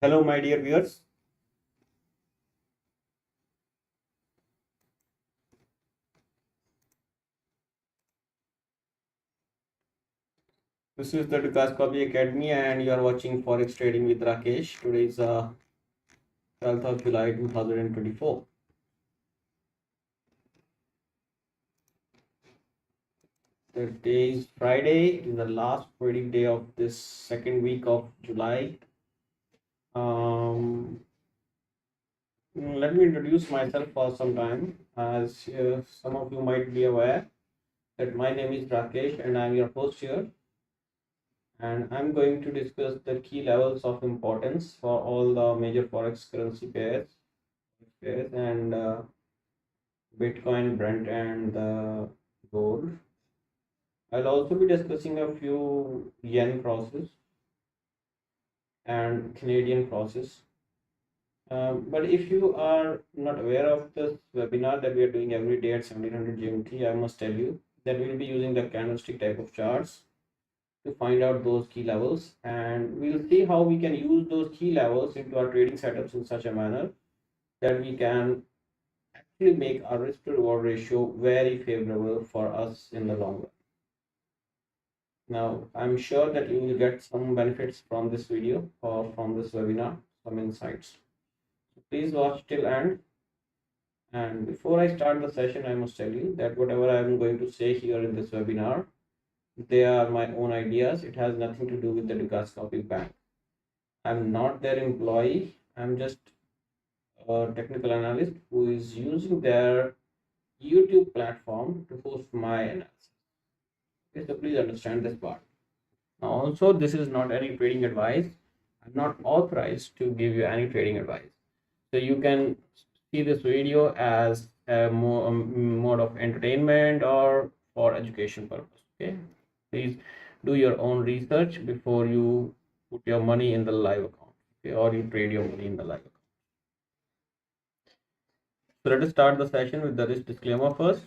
Hello, my dear viewers. This is the Dukas Copy Academy, and you are watching Forex Trading with Rakesh. Today is 12th of July 2024. Today is Friday. It is the last trading day of this second week of July. Um, Let me introduce myself for some time. As some of you might be aware, that my name is Rakesh, and I'm your host here. And I'm going to discuss the key levels of importance for all the major forex currency pairs and Bitcoin, Brent, and gold. I'll also be discussing a few yen crosses and Canadian crosses. But if you are not aware of this webinar that we are doing every day at 1700 GMT, I must tell you that we'll be using the candlestick type of charts to find out those key levels, and we'll see how we can use those key levels into our trading setups in such a manner that we can actually make our risk to reward ratio very favorable for us in the long run. Now, I'm sure that you will get some benefits from this video or from this webinar, some insights. So please watch till end. And before I start the session, I must tell you that whatever I'm going to say here in this webinar, they are my own ideas. It has nothing to do with the Dukascopic Bank. I'm not their employee. I'm just a technical analyst who is using their YouTube platform to host my analysis. Okay, so please understand this part. Now, also, this is not any trading advice. I'm not authorized to give you any trading advice. So you can see this video as a mode of entertainment or for education purpose. Okay, please do your own research before you put your money in the live account, okay, or you trade your money in the live account. So let us start the session with the risk disclaimer first.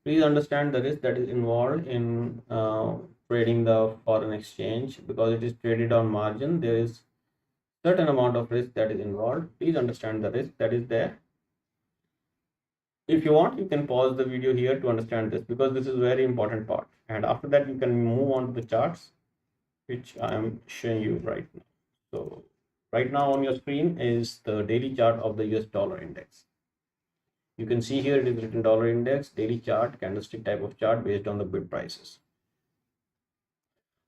Please understand the risk that is involved in trading the foreign exchange. Because it is traded on margin, there is certain amount of risk that is involved. Please understand the risk that is there. If you want, you can pause the video here to understand this, because this is a very important part, and after that you can move on to the charts which I am showing you right now. So right now on your screen is the daily chart of the US dollar index. You can see here it is written dollar index, daily chart, candlestick type of chart based on the bid prices.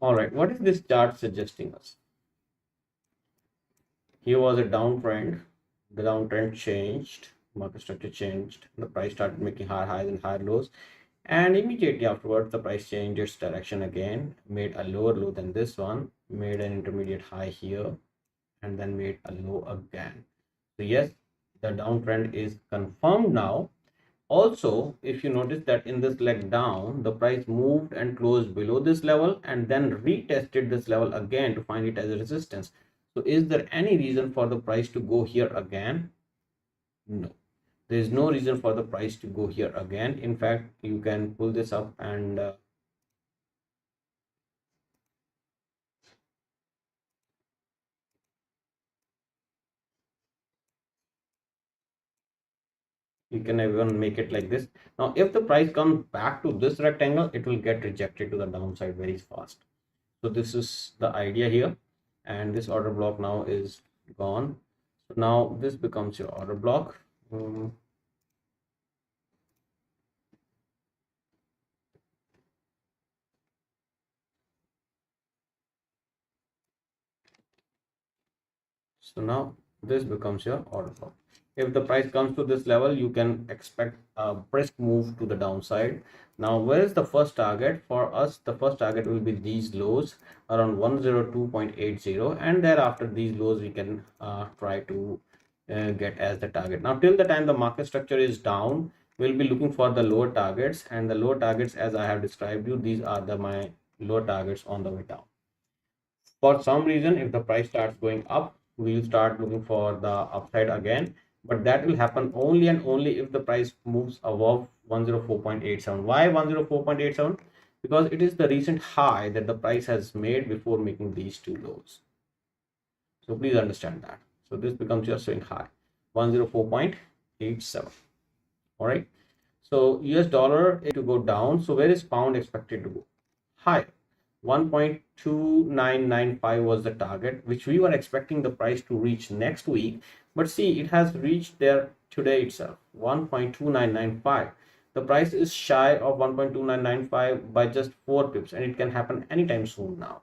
All right, what is this chart suggesting us? Here was a downtrend. The downtrend changed, market structure changed, the price started making higher highs and higher lows, and immediately afterwards the price changed its direction again, made a lower low than this one, made an intermediate high here, and then made a low again. So yes, the downtrend is confirmed now. Also, if you notice that in this leg down, the price moved and closed below this level and then retested this level again to find it as a resistance. So is there any reason for the price to go here again? No, there is no reason for the price to go here again. In fact, you can pull this up and you can even make it like this. Now, if the price comes back to this rectangle, it will get rejected to the downside very fast. So this is the idea here, and this order block now is gone. So now this becomes your order block. So now this becomes your order block. If the price comes to this level, you can expect a brisk move to the downside. Now, where is the first target? For us, the first target will be these lows around 102.80, and thereafter these lows we can try to get as the target. Now, till the time the market structure is down, we'll be looking for the lower targets, and the lower targets, as I have described you, these are my lower targets on the way down. For some reason, if the price starts going up, we'll start looking for the upside again, but that will happen only and only if the price moves above 104.87. Why 104.87? Because it is the recent high that the price has made before making these two lows. So please understand that. So this becomes your swing high, 104.87. All right. So US dollar to go down. So where is pound expected to go? High. 1.2995 was the target, which we were expecting the price to reach next week. But see, it has reached there today itself, 1.2995. The price is shy of 1.2995 by just 4 pips, and it can happen anytime soon now.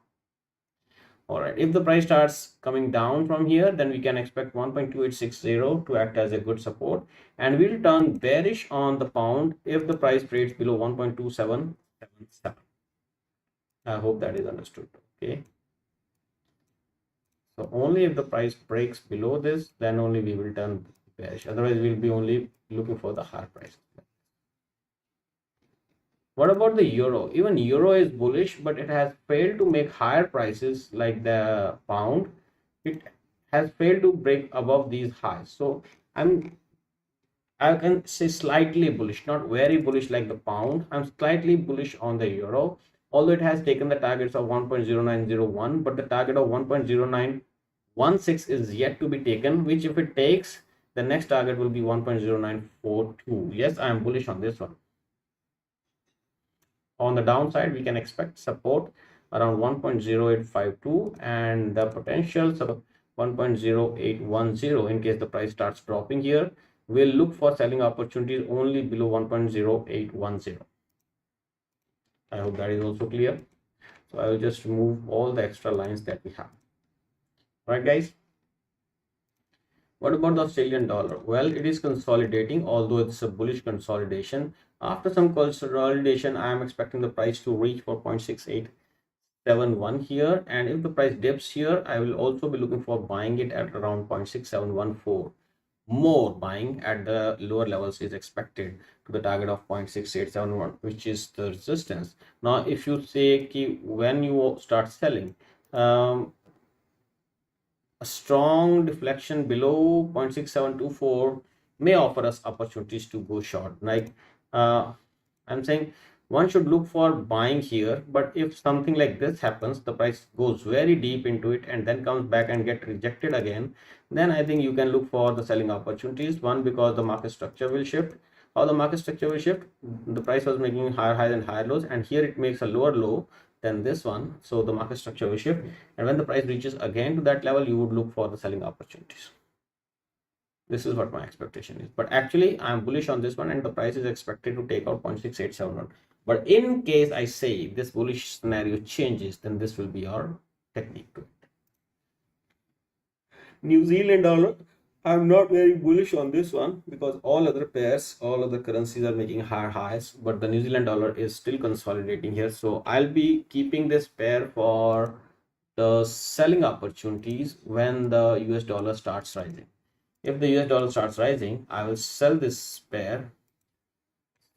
All right, if the price starts coming down from here, then we can expect 1.2860 to act as a good support, and we'll turn bearish on the pound if the price trades below 1.2777. I hope that is understood. Okay, so only if the price breaks below this, then only we will turn bearish. Otherwise, we'll be only looking for the higher price. What about the euro? Even euro is bullish, but it has failed to make higher prices like the pound. It has failed to break above these highs. So I can say slightly bullish, not very bullish like the pound. I'm slightly bullish on the euro, although it has taken the targets of 1.0901, but the target of 1.0916 is yet to be taken, which if it takes, the next target will be 1.0942. Yes, I am bullish on this one. On the downside, we can expect support around 1.0852 and the potential support 1.0810 in case the price starts dropping here. We'll look for selling opportunities only below 1.0810. I hope that is also clear. So I will just remove all the extra lines that we have. All right, guys. What about the Australian dollar? Well, it is consolidating, although it's a bullish consolidation. After some consolidation, I am expecting the price to reach for 0.6871 here, and if the price dips here, I will also be looking for buying it at around 0.6714. More buying at the lower levels is expected to the target of 0.6871, which is the resistance. Now if you say when you start selling, a strong deflection below 0.6724 may offer us opportunities to go short. Like I'm saying, one should look for buying here, but if something like this happens, the price goes very deep into it and then comes back and get rejected again, then I think you can look for the selling opportunities. One, because the market structure will shift. How the market structure will shift? The price was making higher highs and higher lows, and here it makes a lower low than this one, so the market structure will shift, and when the price reaches again to that level, you would look for the selling opportunities. This is what my expectation is, but actually I am bullish on this one, and the price is expected to take out 0.6871. But in case I say this bullish scenario changes, then this will be our technique to it. New Zealand dollar, I'm not very bullish on this one because all other pairs, all other currencies are making higher highs, but the New Zealand dollar is still consolidating here. So I'll be keeping this pair for the selling opportunities when the US dollar starts rising. If the US dollar starts rising, I will sell this pair,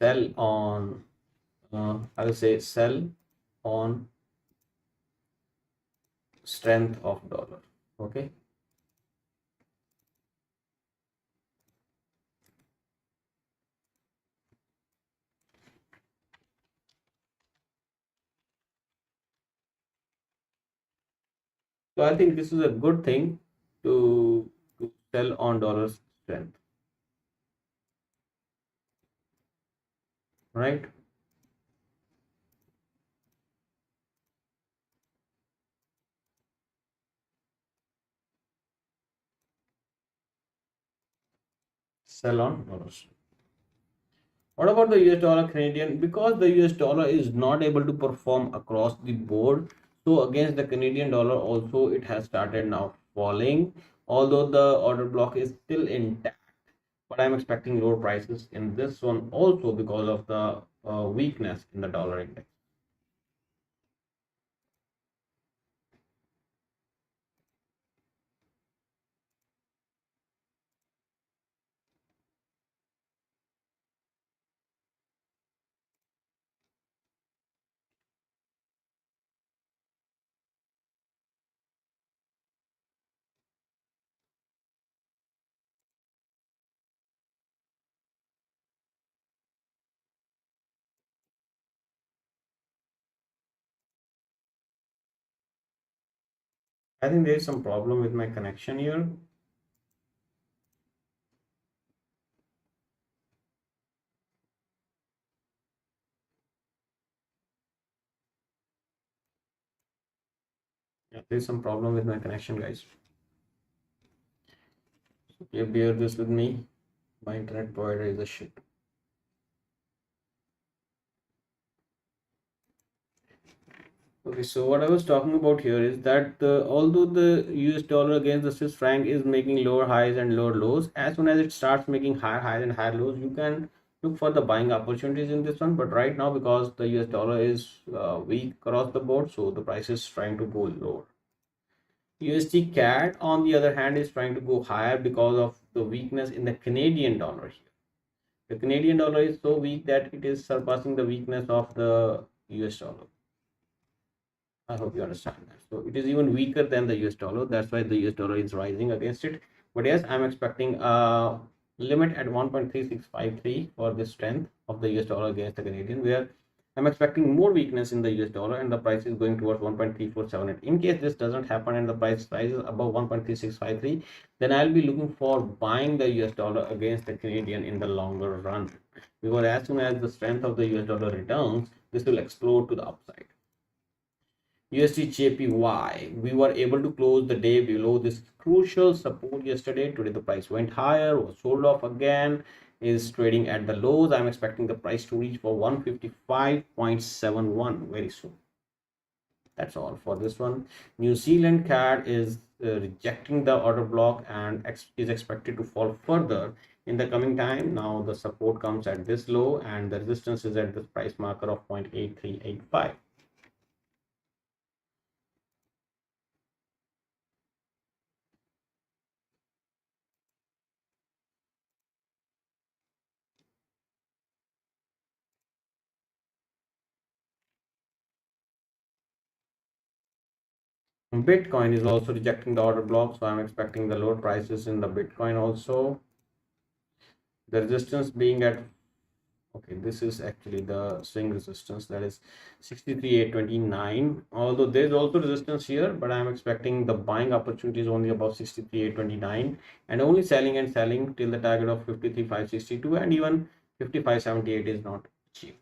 sell on, I will say sell on strength of dollar. Okay. So I think this is a good thing to sell on dollar strength, right? Sell on dollars. What about the US dollar Canadian? Because the US dollar is not able to perform across the board, so against the Canadian dollar also it has started now falling, although the order block is still intact. But I'm expecting lower prices in this one also because of the weakness in the dollar index. I think there is some problem with my connection here. Yeah, there's some problem with my connection, guys. So you bear this with me. My internet provider is a shit. Okay, so what I was talking about here is that although the US dollar against the Swiss franc is making lower highs and lower lows, as soon as it starts making higher highs and higher lows, you can look for the buying opportunities in this one. But right now, because the US dollar is weak across the board, so the price is trying to go lower. USD CAD, on the other hand, is trying to go higher because of the weakness in the Canadian dollar here. The Canadian dollar is so weak that it is surpassing the weakness of the US dollar. I hope you understand that. So it is even weaker than the US dollar. That's why the US dollar is rising against it. But yes, I'm expecting a limit at 1.3653 for the strength of the US dollar against the Canadian, where I'm expecting more weakness in the US dollar and the price is going towards 1.3478. In case this doesn't happen and the price rises above 1.3653, then I'll be looking for buying the US dollar against the Canadian in the longer run. Because as soon as the strength of the US dollar returns, this will explode to the upside. USD JPY, we were able to close the day below this crucial support yesterday. Today the price went higher, was sold off again, is trading at the lows. I'm expecting the price to reach for 155.71 very soon. That's all for this one. New Zealand CAD is rejecting the order block and is expected to fall further in the coming time. Now the support comes at this low and the resistance is at this price marker of 0.8385. Bitcoin is also rejecting the order block, so I'm expecting the lower prices in the Bitcoin also. The resistance being at, okay, this is actually the swing resistance, that is 63,829. Although there's also resistance here, but I'm expecting the buying opportunity is only about 63,829 and only selling and selling till the target of 53,562 and even 55,78 is not achieved.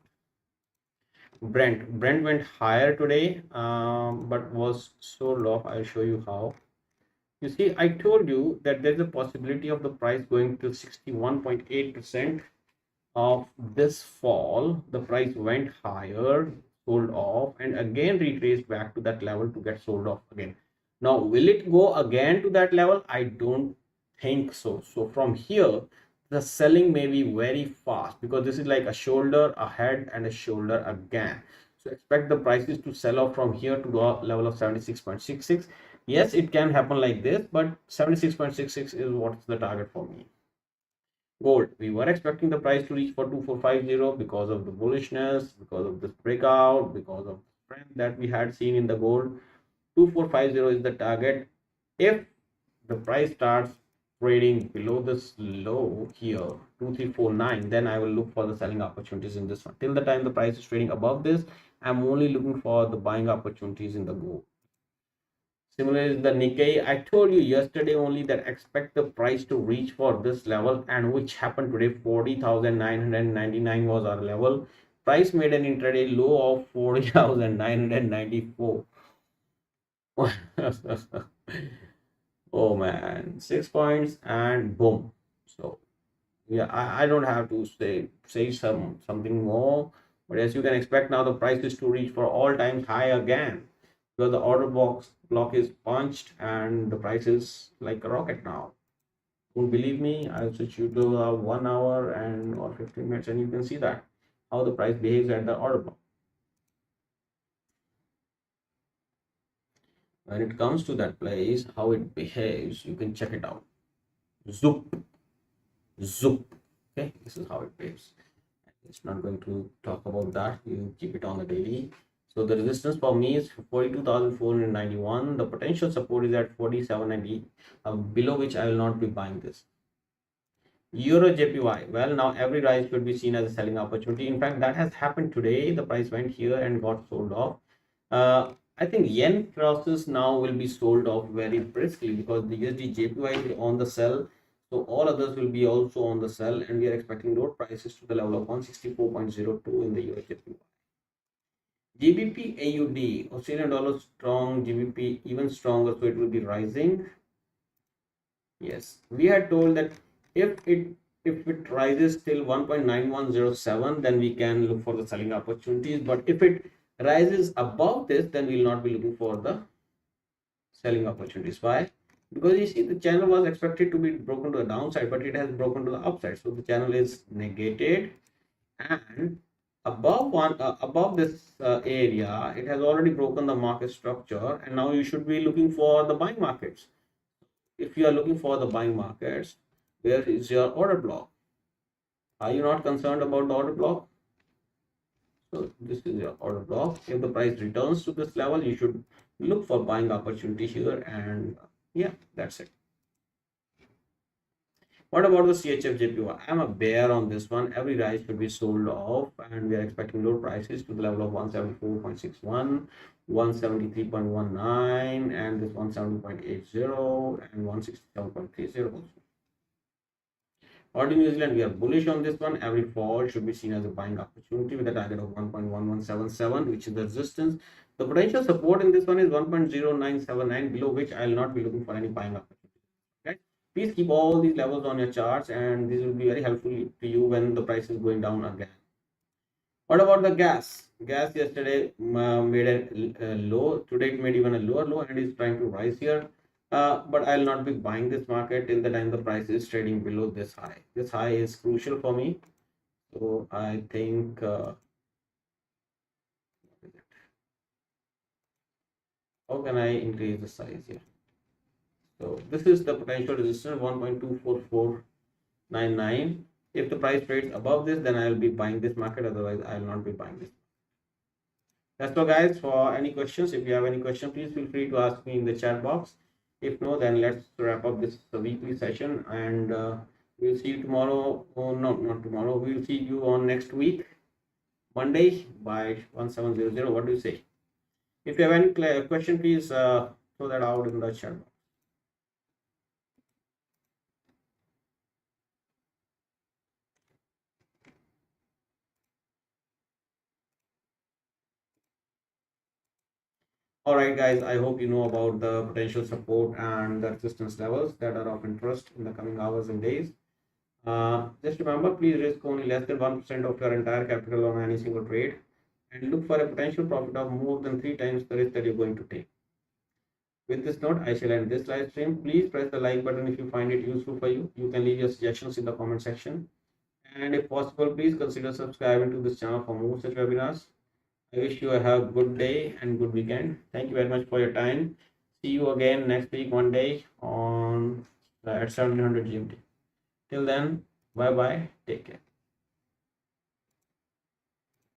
Brent went higher today, but was sold off. I'll show you how. You see, I told you that there's a possibility of the price going to 61.8% of this fall. The price went higher, sold off, and again retraced back to that level to get sold off again. Now, will it go again to that level? I don't think so. So from here, the selling may be very fast because this is like a shoulder, a head, and a shoulder again. So expect the prices to sell off from here to the level of 76.66. Yes, it can happen like this, but 76.66 is what's the target for me. Gold, we were expecting the price to reach for 2450 because of the bullishness, because of this breakout, because of the strength that we had seen in the gold. 2450 is the target. If the price starts trading below this low here, 2349, then I will look for the selling opportunities in this one. Till the time the price is trading above this, I'm only looking for the buying opportunities in the gold. Similarly, the Nikkei, I told you yesterday only that expect the price to reach for this level, and which happened today. 40,999 was our level. Price made an intraday low of 40,994. Oh man, 6 points and boom. So yeah, I don't have to say something more, but as you can expect now, the price is to reach for all times high again because the order block is punched and the price is like a rocket now. Don't believe me? I'll switch you to 1 hour and or 15 minutes, and you can see that how the price behaves at the order block. When it comes to that place, how it behaves, you can check it out. Zoop, zoop. Okay, this is how it behaves. It's not going to talk about that. You keep it on the daily. So the resistance for me is 42,491. The potential support is at 4790, below which I will not be buying this. Euro JPY. Well, now every rise should be seen as a selling opportunity. In fact, that has happened today. The price went here and got sold off. I think yen crosses now will be sold off very briskly because the USD JPY is on the sell. So all others will be also on the sell, and we are expecting lower prices to the level of 164.02 in the US JPY. GBP AUD, Australian dollar strong, GBP even stronger, so it will be rising. Yes, we had told that if it rises till 1.9107, then we can look for the selling opportunities. But if it rises above this, then we will not be looking for the selling opportunities. Why? Because you see the channel was expected to be broken to the downside, but it has broken to the upside. So the channel is negated, and above this area, it has already broken the market structure, and now you should be looking for the buying markets. If you are looking for the buying markets, where is your order block? Are you not concerned about the order block? So this is your order block. If the price returns to this level, you should look for buying opportunity here, and yeah, that's it. What about the CHF JPY? I'm a bear on this one. Every rise should be sold off, and we are expecting low prices to the level of 174.61, 173.19, and this 170.80 and 167.30 also. Or in New Zealand, we are bullish on this one. Every fall should be seen as a buying opportunity with a target of 1.1177, which is the resistance. The potential support in this one is 1.0979, below which I will not be looking for any buying opportunity. Okay. Please keep all these levels on your charts, and this will be very helpful to you when the price is going down again. What about the gas? Gas yesterday made a low. Today it made even a lower low and is trying to rise here. But I'll not be buying this market till the time the price is trading below this high. This high is crucial for me. So I think how can I increase the size here? So this is the potential resistance 1.24499. If the price trades above this, then I'll be buying this market. Otherwise, I'll not be buying this. That's all, guys. For any questions, if you have any question, please feel free to ask me in the chat box. If no, then let's wrap up this weekly session, and we'll see you tomorrow. Oh, no, not tomorrow. We'll see you on next week, Monday by 1700. What do you say? If you have any question, please throw that out in the chat box. All right, guys. I hope you know about the potential support and the resistance levels that are of interest in the coming hours and days. Just remember, please risk only less than 1% of your entire capital on any single trade, and look for a potential profit of more than 3 times the risk that you're going to take. With this note, I shall end this live stream. Please press the like button if you find it useful for you. You can leave your suggestions in the comment section. And if possible, please consider subscribing to this channel for more such webinars. I wish you a have a good day and good weekend. Thank you very much for your time. See you again next week, one day on at 1700 GMT. Till then, bye bye. Take care.